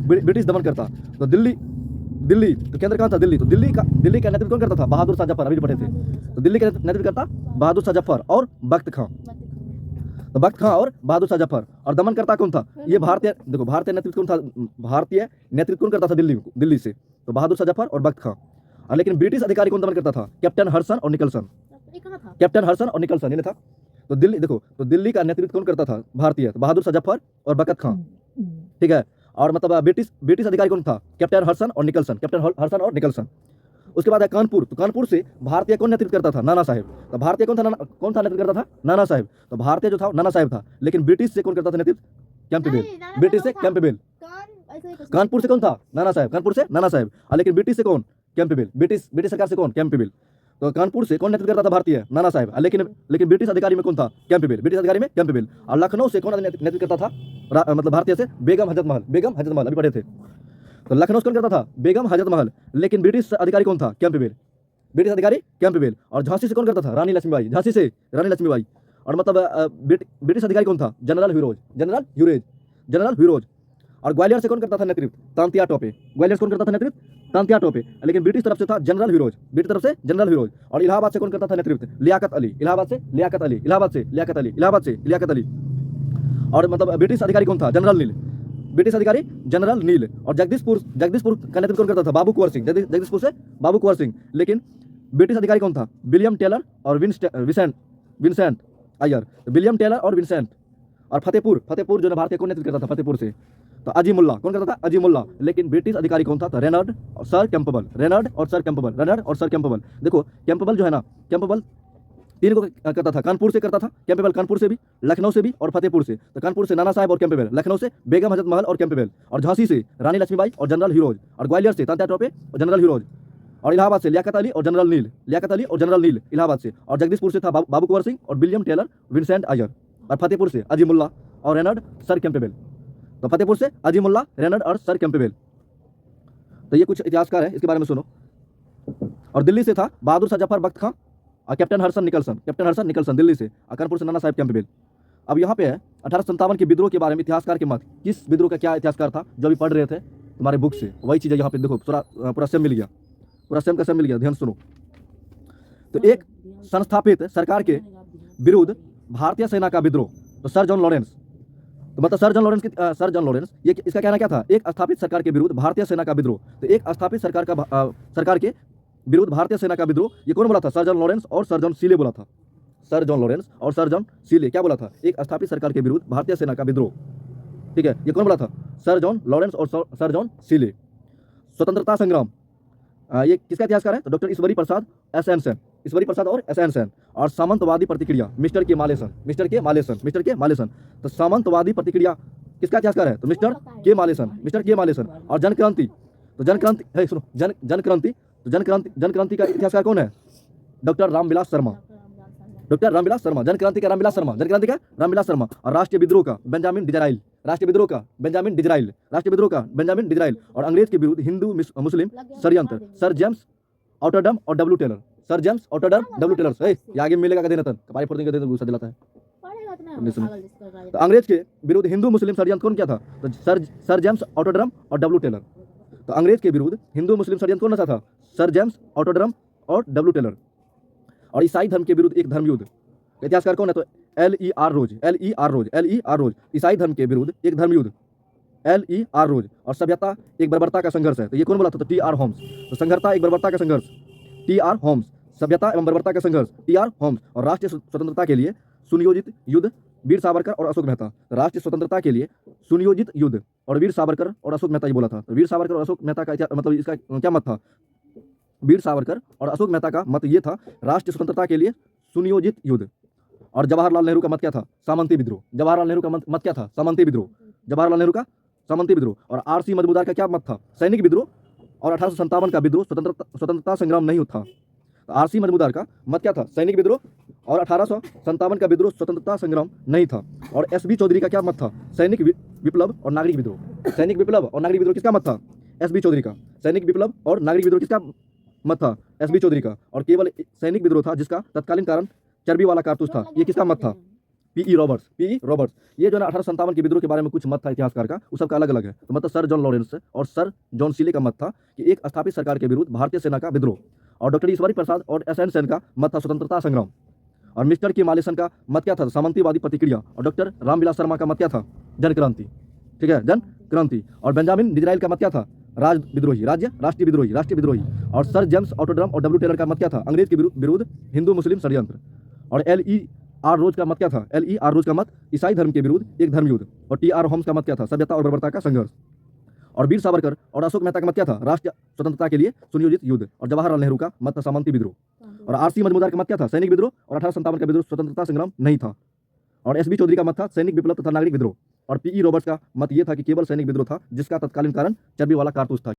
British दमन करता। तो दिल्ली दिल्ली तो केंद्र कहाँ था? दिल्ली। तो दिल्ली का नेतृत्व कौन करता था? बहादुर शाह जफर, अभी जो पढ़े थे। तो दिल्ली का नेतृत्व करता बहादुर शाह जफर और बख्त खां। तो बख्त खां और बहादुर शाह जफर। और दमन करता कौन था? ये भारतीय, देखो भारतीय नेतृत्व कौन था? भारतीय नेतृत्व कौन करता था दिल्ली से? तो बहादुर शाह जफर और बख्त खां। और लेकिन ब्रिटिश अधिकारी कौन दमन करता था? कैप्टन हडसन और निकलसन। कैप्टन हडसन और निकलसन ये था। तो दिल्ली देखो, तो दिल्ली का नेतृत्व कौन करता था? भारतीय, तो बहादुर शाह जफर और बख्त खां, ठीक है। और मतलब ब्रिटिश अधिकारी कौन था? कैप्टन हडसन और निकलसन, कैप्टन हडसन और निकलसन। उसके बाद है कानपुर। तो कानपुर से भारतीय कौन नेतृत्व करता था? नाना साहेब। तो भारतीय कौन था नेतृत्व करता था? नाना साहेब। तो भारतीय जो था नाना साहेब था, लेकिन ब्रिटिश से कौन करता था नेतृत्व? कैंपबेल। ब्रिटिश से कैंपबेल। कानपुर से कौन था? नाना साहेब। कानपुर से नाना साहेब। और लेकिन ब्रिटिश से कौन? कैंपबेल। ब्रिटिश सरकार से कौन? कैंपबेल। तो कानपुर से कौन नेतृत्व करता था? भारतीय, नाना साहेब। लेकिन ब्रिटिश अधिकारी में कौन था? कैंपबेल। ब्रिटिश अधिकारी में कैंपबेल। और लखनऊ से कौन नेतृत्व करता था? मतलब भारतीय से बेगम हजरत महल अभी पढ़े थे। तो लखनऊ से कौन करता था? बेगम हजरत महल। लेकिन ब्रिटिश अधिकारी कौन था? कैंपबेल। ब्रिटिश अधिकारी कैंपबेल। और झांसी से कौन करता था? रानी लक्ष्मीबाई। झांसी से रानी लक्ष्मीबाई। और मतलब ब्रिटिश अधिकारी कौन था? General Hugh Rose. और ग्वालियर से कौन करता था नेतृत्व? तांतिया टोपे। ग्वालियर से कौन करता था नेतृत्व? तांतिया टोपे। लेकिन ब्रिटिश तरफ से था जनरल ह्यूरोज। ब्रिटिश तरफ से जनरल ह्यूरोज। और इलाहाबाद से कौन करता था नेतृत्व? लियाकत अली। इलाहाबाद से लियाकत अली। और मतलब ब्रिटिश अधिकारी कौन था? जनरल नील। ब्रिटिश अधिकारी जनरल नील। और जगदीशपुर का नेतृत्व कौन करता था? बाबू कुंवर सिंह। जगदीशपुर से बाबू कुंवर सिंह। लेकिन ब्रिटिश अधिकारी कौन था? विलियम टेलर और विंसेंट अय्यर। विलियम टेलर और विंसेंट। और फतेहपुर जो भारतीय कौन नेतृत्व करता था? फतेहपुर से तो अजीमुल्ला कौन करता था? अजीमुल्ला। लेकिन ब्रिटिश अधिकारी कौन था? तो रेनर्ड और सर कैंपबेल। देखो कैंपबेल जो है ना, कैंपबेल तीन को करता था। कानपुर से करता था कैंपबेल, कानपुर से भी, लखनऊ से भी और फतेहपुर से। तो कानपुर से नाना साहेब और कैंपबेल, लखनऊ से बेगम हजरत महल और कैंपबेल, और झांसी से रानी लक्ष्मीबाई और जनरल ह्यूरोज, और ग्वालियर से तांत्या टोपे और जनरल ह्यूरोज, और इलाहाबाद से लियाकत अली और जनरल नील इलाहाबाद से। और जगदीशपुर से था बाबू कुंवर सिंह और विलियम टेलर, विंसेंट अय्यर। और फतेहपुर से अजीमुल्ला और रेनर्ड सर कैंपबेल। तो फतेहपुर से अजीमुल्ला, रेनर्ड और सर कैंपबेल। तो ये कुछ इतिहासकार है, इसके बारे में सुनो। और दिल्ली से था बहादुर शाह जफर, बख्त खां और कैप्टन हडसन निकलसन दिल्ली से। कानपुर से नाना साहेब कैंपबेल। अब यहाँ पे है 1857 के विद्रोह के बारे में इतिहासकार के मत। किस विद्रोह का क्या इतिहासकार था? जो अभी पढ़ रहे थे तुम्हारे बुक से, वही चीज़ यहाँ पे देखो, पूरा सेम मिल गया, ध्यान सुनो। तो एक संस्थापित सरकार के विरुद्ध भारतीय सेना का विद्रोह। तो सर जॉन लॉरेंस, तो मतलब सर जॉन लॉरेंस ये इसका कहना क्या था? एक स्थापित सरकार के विरुद्ध भारतीय सेना का विद्रोह। तो एक स्थापित सरकार के विरुद्ध भारतीय सेना का विद्रोह, ये कौन बोला था? सर जॉन लॉरेंस और सर जॉन सीले बोला था। सर जॉन लॉरेंस और सर जॉन सीले क्या बोला था? एक स्थापित सरकार के विरुद्ध भारतीय सेना का विद्रोह, ठीक है। ये कौन बोला था? सर जॉन लॉरेंस और सर जॉन सीले। स्वतंत्रता संग्राम, ये किसका इतिहासकार है? तो doctor Ishwari Prasad S N Sen. और सामंतवादी प्रतिक्रिया, मिस्टर के मालेसन। तो सामंतवादी प्रतिक्रिया किसका इतिहासकार है? तो मिस्टर के मालेसन। और जनक्रांति, तो जनक्रांति का इतिहासकार कौन है? डॉक्टर रामविलास शर्मा। जनक्रांति का रामविलास शर्मा। और राष्ट्रीय विद्रोह का बेंजामिन डिजराइल। और अंग्रेज के विरुद्ध हिंदू मुस्लिम षड्यंत्र, सर जेम्स ऑटरडम और डब्ल्यू टेलर। ये आगे मिलेगा का देना कपारी फोड़ देंगे, गुस्सा दिलाता है। तो अंग्रेज के विरुद्ध हिंदू मुस्लिम षड्यंत्र कौन क्या था? तो सर जेम्स ऑटरडम और डब्ल्यू टेलर। तो अंग्रेज के विरुद्ध हिंदू मुस्लिम षड्यंत्र कौन सा था? सर जेम्स ऑटरडम और डब्ल्यू टेलर। और ईसाई धर्म के विरुद्ध एक धर्मयुद्ध, इतिहासकार कौन है? तो एल ई आर रोज। ईसाई धर्म के विरुद्ध एक धर्मयुद्ध, LER रोज। और सभ्यता एक बर्बरता का संघर्ष है। तो ये कौन बोला था? तो TR होम्स। तो संघर्षता एक बर्बरता का संघर्ष, TR होम्स। सभ्यता एवं बर्बरता का संघर्ष, TR होम्स। और राष्ट्रीय स्वतंत्रता के लिए सुनियोजित युद्ध, वीर सावरकर और अशोक मेहता। राष्ट्रीय स्वतंत्रता के लिए सुनियोजित युद्ध और वीर सावरकर और अशोक मेहता, ये बोला था। तो वीर सावरकर और अशोक मेहता का मतलब इसका क्या मत था? वीर सावरकर और अशोक मेहता का मत ये था, राष्ट्रीय स्वतंत्रता के लिए सुनियोजित युद्ध। और जवाहरलाल नेहरू का मत क्या था? सामंती विद्रोह। जवाहरलाल नेहरू का मत क्या था? सामंती विद्रोह। और RC मजूमदार का क्या मत था? सैनिक विद्रोह। और 1857 का विद्रोह स्वतंत्रता संग्राम नहीं था। तो RC मजूमदार का मत क्या था? सैनिक विद्रोह। और 1857 का विद्रोह स्वतंत्रता संग्राम नहीं था। और SB चौधरी का क्या मत था? सैनिक विप्लव और नागरिक विद्रोह। किसका मत था? SB चौधरी का। सैनिक विप्लव और नागरिक विद्रोह किसका मत था? SB चौधरी का। और केवल सैनिक विद्रोह था जिसका तत्कालीन कारण चर्बी वाला कारतूस था, ये किसका मत था? पीई रॉबर्ट्स ये जो है ना 1857 के विद्रोह के बारे में कुछ मत था इतिहासकार का, उस सबका अलग अलग है। तो मतलब सर जॉन लॉरेंस और सर जॉन सीले का मत था कि एक स्थापित सरकार के विरुद्ध भारतीय सेना का विद्रोह। और डॉक्टर ईश्वरी प्रसाद और एस एन सेन का मत था स्वतंत्रता संग्राम। और मिस्टर के मालेसन का मत क्या था, सामंतीवादी प्रतिक्रिया। और डॉक्टर रामविलास शर्मा का मत क्या था, जन क्रांति। ठीक है, जन क्रांति। और बेंजामिन डिजराइल का मत क्या था, राष्ट्रीय विद्रोही। और सर जेम्स ऑटोड्रम और डब्ल्यू टेलर का मत क्या था, अंग्रेज के विरुद्ध हिंदू मुस्लिम षड्यंत्र। और LE.R. रोज का मत क्या था, LE.R. रोज का मत ईसाई धर्म के विरुद्ध एक धर्म युद्ध। और T.R. होम्स का मत क्या था, सभ्यता और बर्बरता का संघर्ष। और वीर सावरकर और अशोक मेहता का मत क्या था, राष्ट्रीय स्वतंत्रता के लिए सुनियोजित युद्ध। और जवाहरलाल नेहरू का मत था सामंती विद्रोह। और R.C. मजूमदार का मत क्या था, सैनिक विद्रोह। और 1857 का विद्रोह स्वतंत्रता संग्राम नहीं था। और S.B. चौधरी का मत था सैनिक विप्लव तथा नागरिक विद्रोह। और P.E. रॉबर्ट्स का मत ये था कि केवल सैनिक विद्रोह था जिसका तत्कालीन कारण चर्बी वाला कारतूस था।